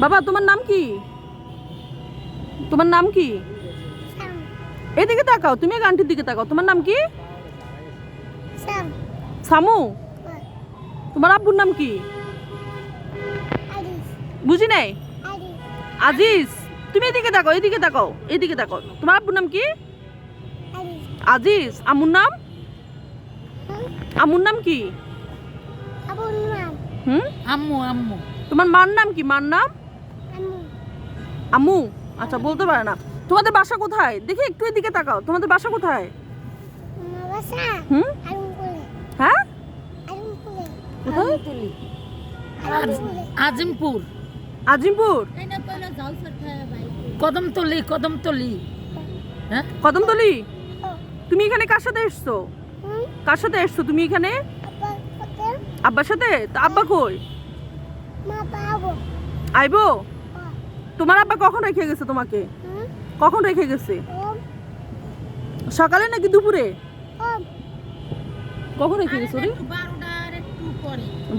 বাবা তোমার নাম কি? তোমার নাম কি? এদিকে তাকাও, তুমি এক আন্টির দিকে তাকাও। তোমার নাম কি? সামু। তোমার আব্বুর নাম কি? বুঝি নাই। আজিজ। তুমি এদিকে তাকাও, এদিকে তাকাও, এদিকে তাকাও। তোমার আব্বুর নাম কি? আজিজ। আম্মুর নাম? আম্মুর নাম কি? আম্মু আম্মু। তোমার মার নাম কি? মার নাম? আম্মু। আচ্ছা, বলতে পারে না। তোমাদের বাসা কোথায়? দেখি একটু এদিকে তাকাও। তোমাদের বাসা কোথায়? হ্যাঁ, কোথায়? আজিমপুর। আজিমপুর। কদমতলি কদমতলি। হ্যাঁ, কদমতলি। তুমি এখানে কার সাথে এসছো? কার সাথে এসছো তুমি এখানে? আব্বার সাথে। তো আব্বা কই? আইবো। তোমার আব্বা কখন রেখে গেছে তোমাকে? কখন রেখে গেছে? সকালে নাকি দুপুরে? কখন রেখে গেছে?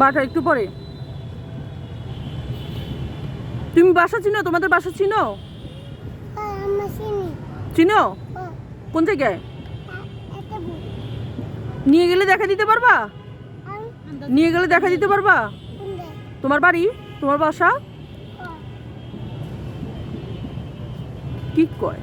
12টার একটু পরে। তুমি বাসা চিনো? তোমাদের বাসা চিনো? চিনো? কোন জায়গায়? নিয়ে গেলে দেখা দিতে পারবা? নিয়ে গেলে দেখা দিতে পারবা? তোমার বাড়ি? তোমার বাসা? কি কয়?